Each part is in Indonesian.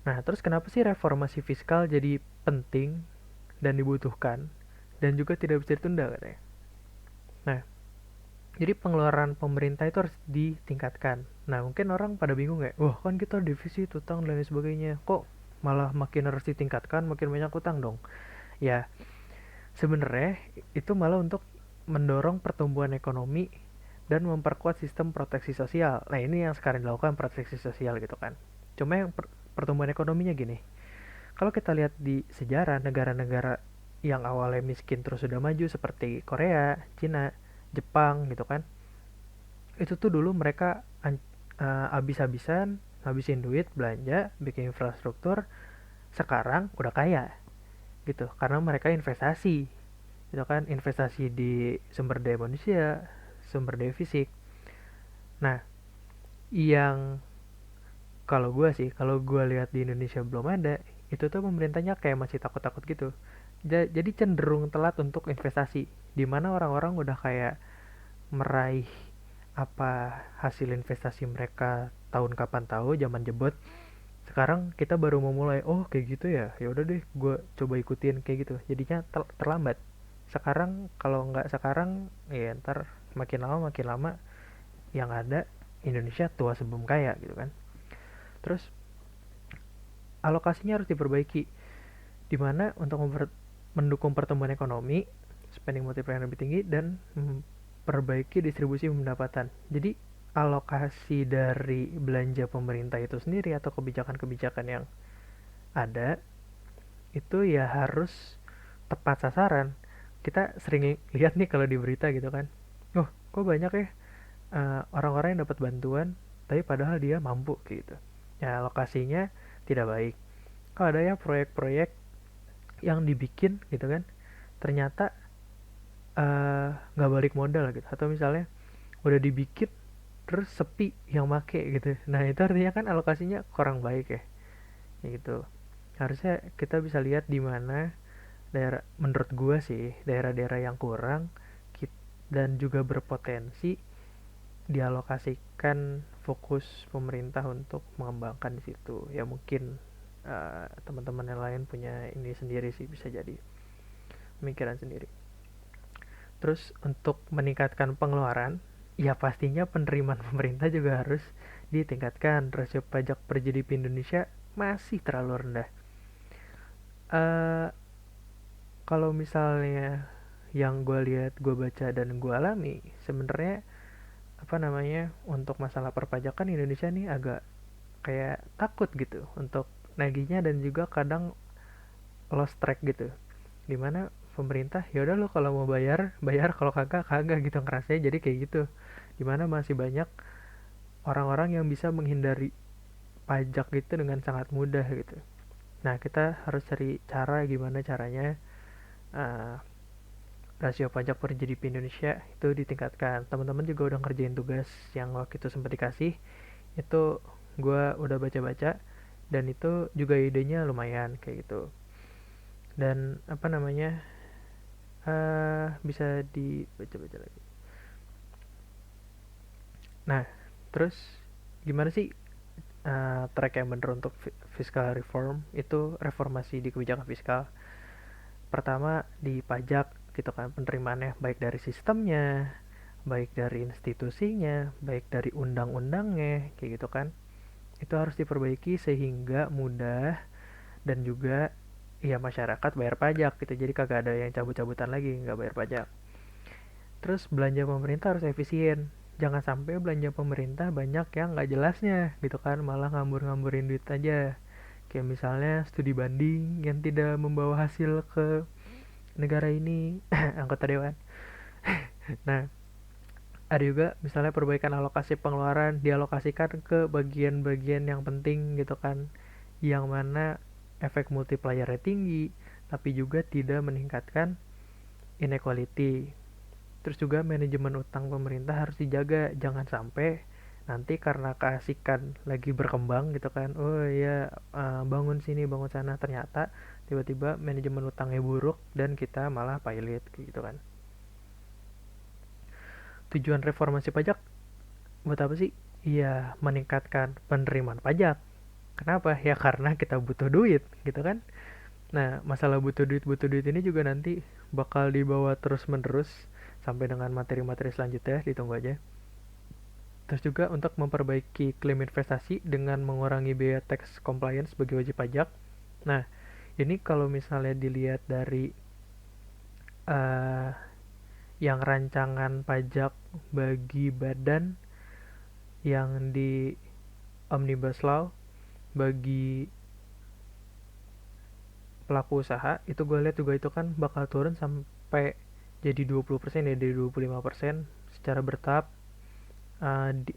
Nah, terus kenapa sih reformasi fiskal jadi penting dan dibutuhkan dan juga tidak bisa ditunda katanya? Nah, jadi pengeluaran pemerintah itu harus ditingkatkan. Nah, mungkin orang pada bingung ya, wah kan kita defisit, utang, dan lain sebagainya. Kok malah makin harus ditingkatkan, makin banyak utang dong? Ya, sebenarnya itu malah untuk mendorong pertumbuhan ekonomi dan memperkuat sistem proteksi sosial. Nah, ini yang sekarang dilakukan proteksi sosial gitu kan. Cuma yang pertumbuhan ekonominya gini. Kalau kita lihat di sejarah negara-negara yang awalnya miskin terus sudah maju seperti Korea, Cina, Jepang gitu kan. Itu tuh dulu mereka habis-habisan ngabisin duit belanja bikin infrastruktur, sekarang udah kaya gitu karena mereka investasi itu kan, investasi di sumber daya manusia, sumber daya fisik. Nah, yang kalau gue lihat di Indonesia belum ada, itu tuh pemerintahnya kayak masih takut-takut gitu. Jadi cenderung telat untuk investasi, dimana orang-orang udah kayak meraih apa hasil investasi mereka tahun kapan tahu zaman jebot. Sekarang kita baru mau mulai, oh kayak gitu ya, ya udah deh gue coba ikutin kayak gitu, jadinya terlambat. Sekarang kalau nggak sekarang ya ntar makin lama yang ada Indonesia tua sebelum kaya gitu kan. Terus alokasinya harus diperbaiki, dimana untuk mendukung pertumbuhan ekonomi, spending multiplier yang lebih tinggi, dan memperbaiki distribusi pendapatan. Jadi alokasi dari belanja pemerintah itu sendiri atau kebijakan-kebijakan yang ada itu ya harus tepat sasaran. Kita sering lihat nih kalau di berita gitu kan, oh kok banyak ya orang-orang yang dapat bantuan tapi padahal dia mampu gitu. Ya alokasinya tidak baik. Kalau ada ya proyek-proyek yang dibikin gitu kan, ternyata nggak balik modal gitu, atau misalnya udah dibikin terus sepi yang make gitu. Nah itu artinya kan alokasinya kurang baik ya, gitu. Harusnya kita bisa lihat di mana daerah, menurut gua sih daerah-daerah yang kurang dan juga berpotensi dialokasikan fokus pemerintah untuk mengembangkan di situ. Ya mungkin teman-teman yang lain punya ini sendiri sih, bisa jadi pemikiran sendiri. Terus untuk meningkatkan pengeluaran, ya pastinya penerimaan pemerintah juga harus ditingkatkan. Rasio pajak per GDP Indonesia masih terlalu rendah. Eh Kalau misalnya yang gue lihat, gue baca dan gue alami, sebenarnya apa namanya, untuk masalah perpajakan Indonesia nih agak kayak takut gitu untuk nagihnya, dan juga kadang lost track gitu, dimana pemerintah ya udah lo kalau mau bayar bayar, kalau kagak kagak gitu ngerasanya, jadi kayak gitu, dimana masih banyak orang-orang yang bisa menghindari pajak gitu dengan sangat mudah gitu. Nah kita harus cari cara gimana caranya uh, rasio pajak per GDP Indonesia itu ditingkatkan. Teman-teman juga udah ngerjain tugas yang waktu itu sempat dikasih, itu gue udah baca-baca, dan itu juga idenya lumayan kayak gitu. Dan apa namanya, bisa dibaca-baca lagi. Nah, terus gimana sih track yang bener untuk fiscal reform? Itu reformasi di kebijakan fiskal. Pertama di pajak gitu kan, penerimaannya baik dari sistemnya, baik dari institusinya, baik dari undang-undangnya kayak gitu kan. Itu harus diperbaiki sehingga mudah, dan juga ya masyarakat bayar pajak gitu. Jadi kagak ada yang cabut-cabutan lagi nggak bayar pajak. Terus belanja pemerintah harus efisien. Jangan sampai belanja pemerintah banyak yang nggak jelasnya gitu kan, malah ngambur-ngamburin duit aja. Kayak misalnya studi banding yang tidak membawa hasil ke negara ini, anggota dewan. Nah, ada juga misalnya perbaikan alokasi pengeluaran dialokasikan ke bagian-bagian yang penting gitu kan, yang mana efek multipliernya tinggi tapi juga tidak meningkatkan inequality. Terus juga manajemen utang pemerintah harus dijaga, jangan sampai nanti karena keasikan lagi berkembang gitu kan, oh ya bangun sini bangun sana, ternyata tiba-tiba manajemen utangnya buruk dan kita malah pilot gitu kan. Tujuan reformasi pajak buat apa sih? Iya, meningkatkan penerimaan pajak. Kenapa? Ya karena kita butuh duit gitu kan. Nah, masalah butuh duit ini juga nanti bakal dibawa terus-menerus sampai dengan materi-materi selanjutnya, ditunggu aja. Terus juga untuk memperbaiki klaim investasi dengan mengurangi biaya tax compliance bagi wajib pajak. Nah, ini kalau misalnya dilihat dari uh, yang rancangan pajak bagi badan yang di Omnibus Law bagi pelaku usaha, itu gue lihat juga itu kan bakal turun sampai jadi 20% ya, dari 25% secara bertahap. uh, di,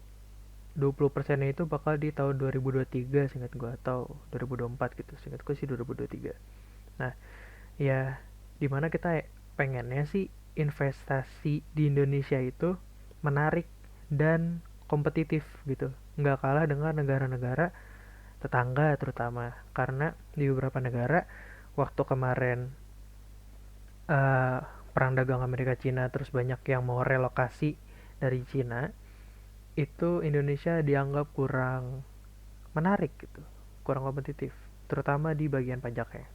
20%-nya itu bakal di tahun 2023 seingat gue, atau 2024 gitu, seingat gue sih 2023. Nah, ya dimana kita pengennya sih investasi di Indonesia itu menarik dan kompetitif gitu, nggak kalah dengan negara-negara tetangga terutama, karena di beberapa negara waktu kemarin uh, perang dagang Amerika Cina terus banyak yang mau relokasi dari Cina, itu Indonesia dianggap kurang menarik gitu, kurang kompetitif, terutama di bagian pajaknya.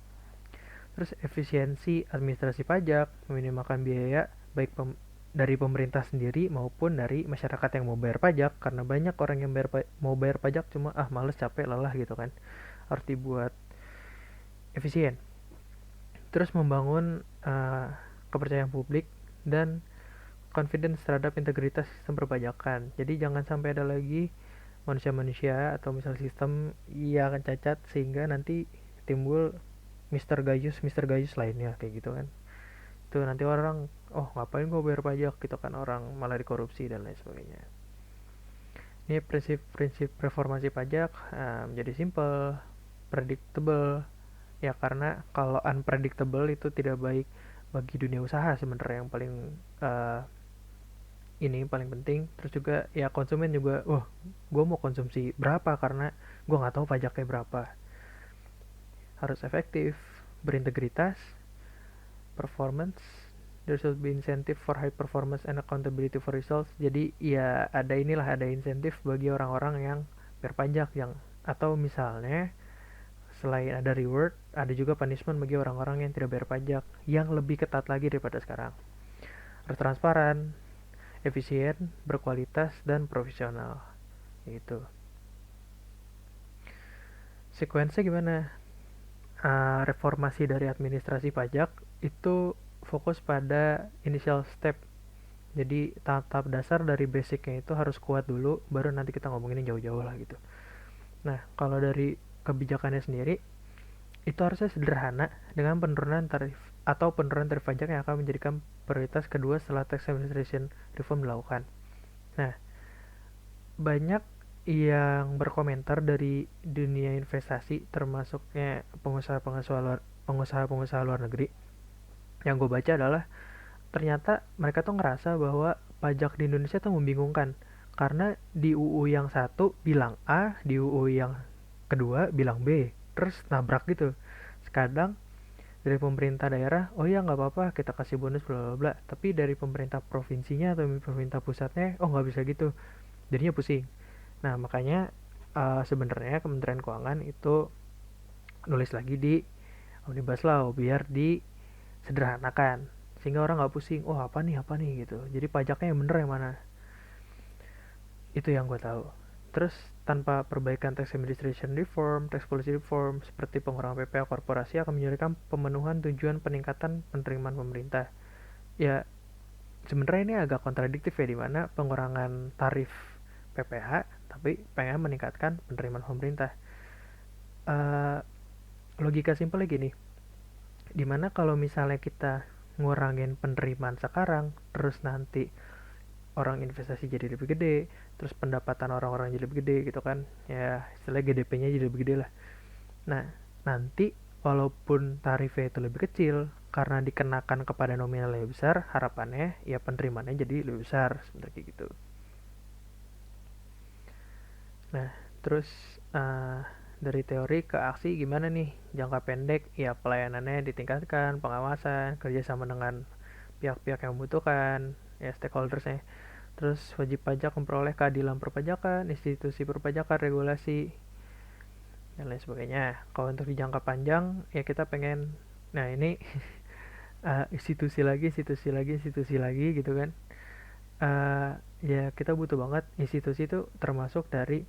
Terus efisiensi administrasi pajak, meminimalkan biaya baik dari pemerintah sendiri maupun dari masyarakat yang mau bayar pajak, karena banyak orang yang mau bayar pajak cuma males, capek, lelah gitu kan. Harus dibuat efisien. Terus membangun kepercayaan publik dan confidence terhadap integritas sistem perpajakan. Jadi jangan sampai ada lagi manusia-manusia atau misal sistem yang cacat sehingga nanti timbul Mister Gayus lainnya kayak gitu kan. Itu nanti orang, oh ngapain gue bayar pajak gitu kan, orang malah dikorupsi dan lain sebagainya. Ini prinsip-prinsip reformasi pajak menjadi simple, predictable, ya karena kalau unpredictable itu tidak baik bagi dunia usaha sebenarnya, yang paling uh, ini paling penting. Terus juga ya konsumen juga, wah gue mau konsumsi berapa karena gue nggak tahu pajaknya berapa. Harus efektif, berintegritas, performance. There should be incentive for high performance and accountability for results. Jadi ya ada inilah, ada insentif bagi orang-orang yang berpajak, yang atau misalnya selain ada reward, ada juga punishment bagi orang-orang yang tidak bayar pajak, yang lebih ketat lagi daripada sekarang. Harus transparan, efisien, berkualitas, dan profesional. Itu. Sekuensinya gimana? Reformasi dari administrasi pajak itu fokus pada initial step. Jadi tahap-tahap dasar dari basicnya itu harus kuat dulu, baru nanti kita ngomongin jauh-jauh lah gitu. Nah, kalau dari kebijakannya sendiri, itu harusnya sederhana dengan penurunan tarif atau penurunan tarif pajak yang akan menjadikan prioritas kedua setelah tax administration reform dilakukan. Nah, banyak yang berkomentar dari dunia investasi, termasuknya pengusaha luar negeri, yang gue baca adalah ternyata mereka tuh ngerasa bahwa pajak di Indonesia tuh membingungkan, karena di UU yang satu bilang A, di UU yang kedua bilang B, terus nabrak gitu. Kadang dari pemerintah daerah, oh ya nggak apa-apa kita kasih bonus bla bla bla, tapi dari pemerintah provinsinya atau pemerintah pusatnya, oh nggak bisa gitu, jadinya pusing. Nah makanya sebenarnya Kementerian Keuangan itu nulis lagi di Omnibus Law biar disederhanakan sehingga orang nggak pusing, oh apa nih gitu, jadi pajaknya yang bener yang mana. Itu yang gue tahu. Terus tanpa perbaikan tax administration reform, tax policy reform seperti pengurangan PPh korporasi akan menyulitkan pemenuhan tujuan peningkatan penerimaan pemerintah. Ya sebenarnya ini agak kontradiktif ya, dimana pengurangan tarif PPh tapi pengen meningkatkan penerimaan pemerintah. Uh, Logika simpelnya gini, dimana kalau misalnya kita ngurangin penerimaan sekarang, terus nanti orang investasi jadi lebih gede, terus pendapatan orang-orang jadi lebih gede gitu kan, ya istilahnya GDP-nya jadi lebih gede lah. Nah nanti walaupun tarifnya itu lebih kecil, karena dikenakan kepada nominal lebih besar, harapannya ya penerimaannya jadi lebih besar sebenarnya gitu. Nah terus dari teori ke aksi gimana nih? Jangka pendek ya pelayanannya ditingkatkan, pengawasan, kerjasama dengan pihak-pihak yang membutuhkan, ya stakeholdersnya. Terus wajib pajak memperoleh keadilan perpajakan, institusi perpajakan, regulasi. dan lain sebagainya. Kalau untuk di jangka panjang ya kita pengen, nah ini institusi lagi gitu kan. Ya kita butuh banget institusi itu, termasuk dari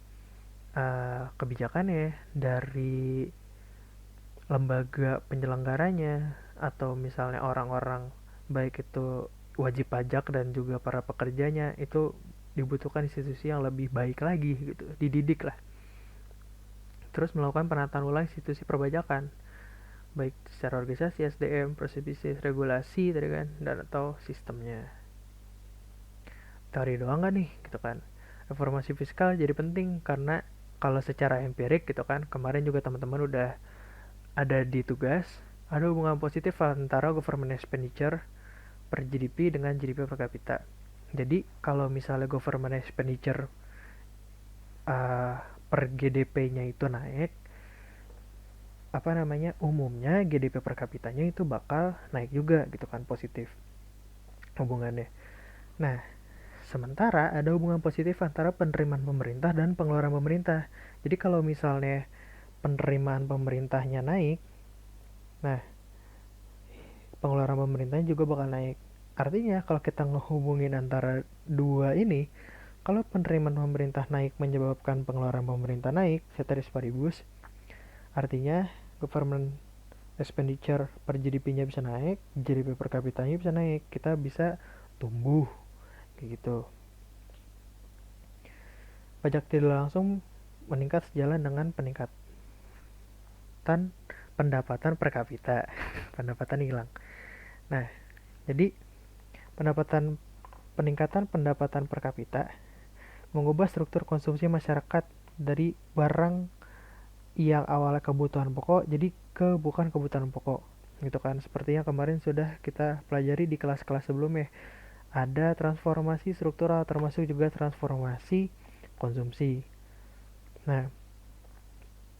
kebijakannya, dari lembaga penyelenggaranya, atau misalnya orang-orang baik itu wajib pajak dan juga para pekerjanya, itu dibutuhkan institusi yang lebih baik lagi gitu, dididik lah. Terus melakukan penataan ulang institusi perpajakan, baik secara organisasi, SDM, proses bisnis, regulasi tadi kan, dan atau sistemnya. Teori doang gak nih gitu kan. Reformasi fiskal jadi penting karena kalau secara empirik gitu kan, kemarin juga teman-teman udah ada di tugas, ada hubungan positif antara government expenditure per GDP dengan GDP per kapita. Jadi kalau misalnya government expenditure per GDP-nya itu naik, umumnya GDP per kapitanya itu bakal naik juga gitu kan, positif hubungannya. Nah, sementara ada hubungan positif antara penerimaan pemerintah dan pengeluaran pemerintah. Jadi kalau misalnya penerimaan pemerintahnya naik, nah pengeluaran pemerintahnya juga bakal naik. Artinya kalau kita ngehubungin antara dua ini, kalau penerimaan pemerintah naik menyebabkan pengeluaran pemerintah naik, ceteris paribus, artinya government expenditure per GDP-nya bisa naik, GDP per kapitanya bisa naik, kita bisa tumbuh kayak gitu. Pajak tidak langsung meningkat sejalan dengan peningkatan pendapatan per kapita. Pendapatan hilang. Nah, jadi peningkatan pendapatan per kapita mengubah struktur konsumsi masyarakat dari barang yang awalnya kebutuhan pokok jadi ke bukan kebutuhan pokok gitu kan, seperti yang kemarin sudah kita pelajari di kelas-kelas sebelumnya. Ada transformasi struktural termasuk juga transformasi konsumsi. Nah,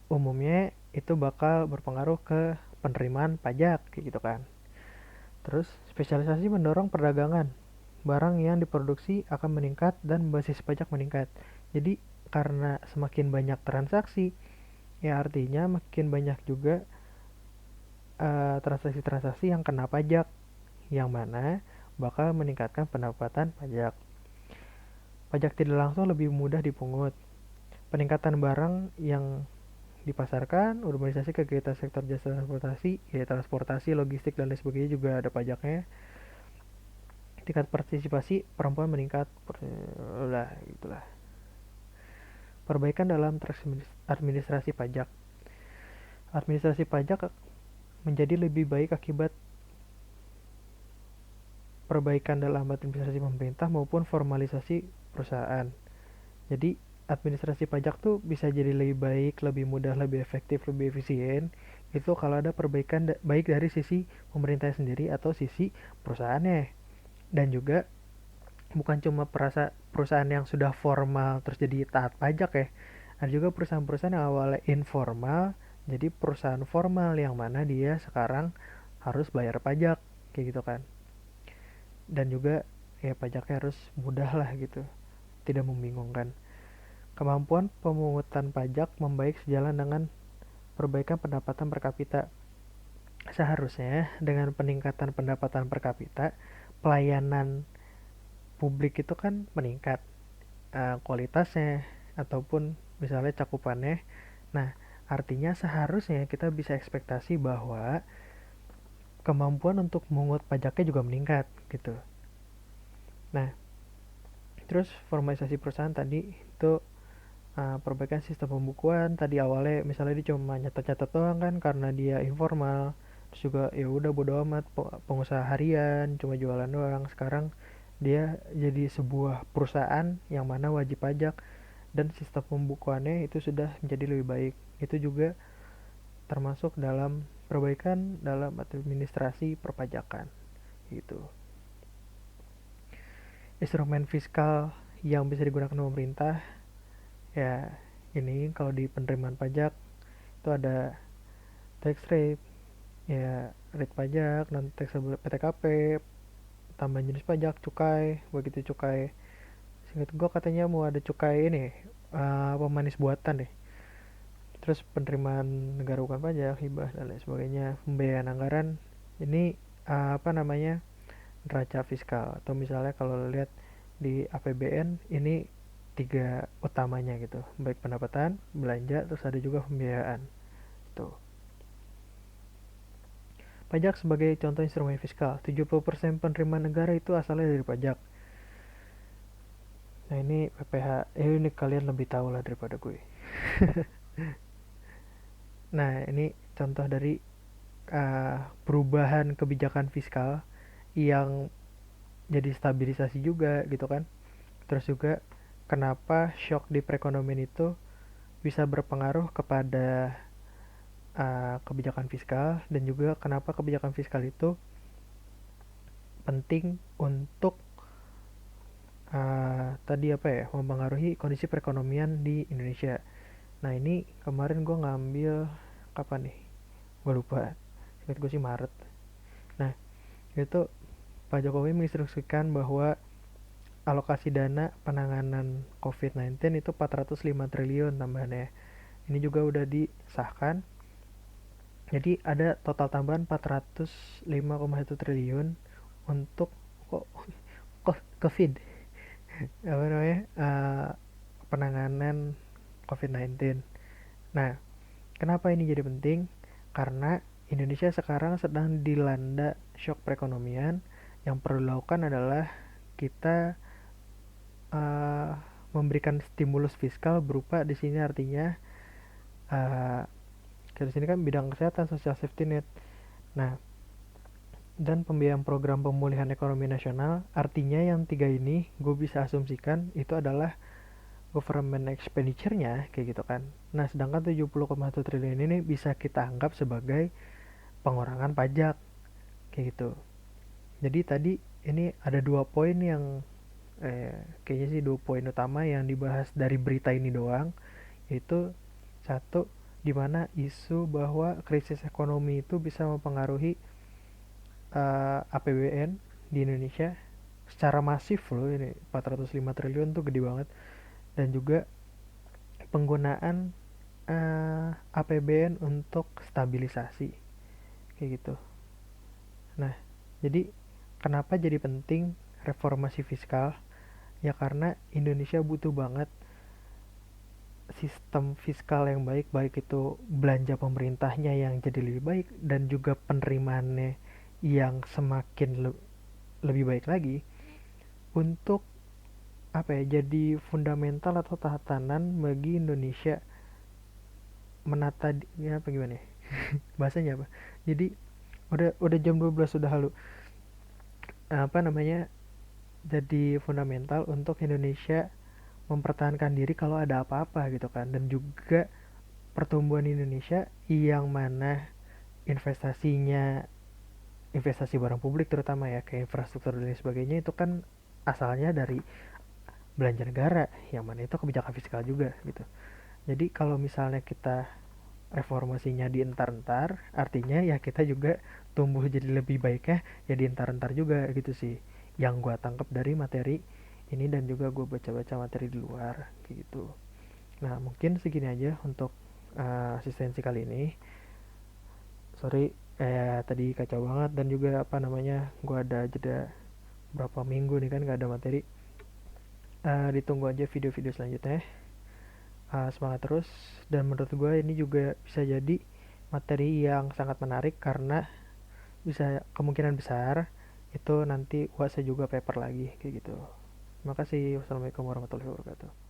umumnya itu bakal berpengaruh ke penerimaan pajak gitu kan. Terus spesialisasi mendorong perdagangan, barang yang diproduksi akan meningkat dan basis pajak meningkat. Jadi karena semakin banyak transaksi, ya artinya makin banyak juga transaksi-transaksi yang kena pajak, yang mana bakal meningkatkan pendapatan pajak. Pajak tidak langsung lebih mudah dipungut. Peningkatan barang yang dipasarkan, urbanisasi, kegiatan sektor jasa transportasi, ya transportasi, logistik dan lain sebagainya juga ada pajaknya. Tingkat partisipasi perempuan meningkat, lah itulah. Perbaikan dalam administrasi pajak. Administrasi pajak menjadi lebih baik akibat perbaikan dalam administrasi pemerintah maupun formalisasi perusahaan. Jadi administrasi pajak tuh bisa jadi lebih baik, lebih mudah, lebih efektif, lebih efisien. Itu kalau ada perbaikan baik dari sisi pemerintah sendiri atau sisi perusahaannya. Dan juga bukan cuma perusahaan yang sudah formal terus jadi taat pajak ya. Ada juga perusahaan-perusahaan yang awalnya informal jadi perusahaan formal yang mana dia sekarang harus bayar pajak kayak gitu kan. Dan juga ya pajaknya harus mudah lah gitu, tidak membingungkan. Kemampuan pemungutan pajak membaik sejalan dengan perbaikan pendapatan per kapita. Seharusnya dengan peningkatan pendapatan per kapita, pelayanan publik itu kan meningkat, kualitasnya ataupun misalnya cakupannya. Nah, artinya seharusnya kita bisa ekspektasi bahwa kemampuan untuk mengungut pajaknya juga meningkat gitu. Nah, terus formalisasi perusahaan tadi itu perbaikan sistem pembukuan. Tadi awalnya misalnya dia cuma nyatet-nyatet doang kan karena dia informal, terus juga ya udah bodo amat, pengusaha harian cuma jualan doang. Sekarang dia jadi sebuah perusahaan yang mana wajib pajak dan sistem pembukuannya itu sudah menjadi lebih baik. Itu juga termasuk dalam perbaikan dalam administrasi perpajakan gitu. Instrumen fiskal yang bisa digunakan pemerintah, ya ini kalau di penerimaan pajak itu ada tax rate, ya rate pajak, non taxable PTKP, tambahan jenis pajak, cukai, begitu cukai. Seingat gue katanya mau ada cukai ini, pemanis buatan deh. Terus penerimaan negara bukan pajak, hibah dan lain sebagainya, pembiayaan anggaran, ini apa namanya, neraca fiskal, atau misalnya kalau lihat di APBN ini tiga utamanya gitu, baik pendapatan, belanja, terus ada juga pembiayaan tuh. Pajak sebagai contoh instrumen fiskal, 70% penerimaan negara itu asalnya dari pajak. Nah ini PPH, ini kalian lebih tahu lah daripada gue. Nah ini contoh dari perubahan kebijakan fiskal yang jadi stabilisasi juga gitu kan. Terus juga kenapa shock di perekonomian itu bisa berpengaruh kepada kebijakan fiskal, dan juga kenapa kebijakan fiskal itu penting untuk tadi apa ya, mempengaruhi kondisi perekonomian di Indonesia. Nah ini kemarin gue ngambil kapan nih? Gue lupa. Ingat gue sih Maret. Nah itu Pak Jokowi menginstruksikan bahwa alokasi dana penanganan COVID-19 itu 405 triliun tambahannya. Ini juga udah disahkan. Jadi ada total tambahan 405,1 triliun untuk COVID, apa namanya, penanganan COVID-19. Nah, kenapa ini jadi penting? Karena Indonesia sekarang sedang dilanda shock perekonomian. Yang perlu dilakukan adalah kita uh, memberikan stimulus fiskal berupa, di sini artinya di sini kan bidang kesehatan, social safety net. Nah, dan pembiayaan program pemulihan ekonomi nasional, artinya yang tiga ini gue bisa asumsikan itu adalah government expenditure-nya kayak gitu kan. Nah, sedangkan 70,1 triliun ini bisa kita anggap sebagai pengurangan pajak kayak gitu. Jadi tadi ini ada dua poin yang kayaknya sih dua poin utama yang dibahas dari berita ini doang, yaitu satu, dimana isu bahwa krisis ekonomi itu bisa mempengaruhi APBN di Indonesia secara masif loh, ini 405 triliun tuh gede banget. Dan juga penggunaan APBN untuk stabilisasi kayak gitu. Nah, jadi kenapa jadi penting reformasi fiskal? Ya karena Indonesia butuh banget sistem fiskal yang baik, baik itu belanja pemerintahnya yang jadi lebih baik, dan juga penerimaannya yang semakin lebih baik lagi, untuk apa ya, jadi fundamental atau tatanan bagi Indonesia menata ya, apa gimana ya? Bahasanya apa? Jadi udah jam 12 sudah halu. Apa namanya? Jadi fundamental untuk Indonesia mempertahankan diri kalau ada apa-apa gitu kan, dan juga pertumbuhan Indonesia yang mana investasinya, investasi barang publik terutama ya, kayak infrastruktur dan sebagainya, itu kan asalnya dari belanja negara, yang mana itu kebijakan fiskal juga gitu. Jadi kalau misalnya kita reformasinya dientar-entar, artinya ya kita juga tumbuh jadi lebih baiknya ya dientar-entar juga gitu sih, yang gue tangkap dari materi ini, dan juga gue baca-baca materi di luar gitu. Nah mungkin segini aja untuk asistensi kali ini. Sorry tadi kacau banget, dan juga apa namanya, gue ada jeda berapa minggu nih kan gak ada materi. Ditunggu aja video-video selanjutnya. Semangat terus, dan menurut gue ini juga bisa jadi materi yang sangat menarik, karena bisa kemungkinan besar itu nanti UAS juga paper lagi kayak gitu. Terima kasih. Wassalamualaikum warahmatullahi wabarakatuh.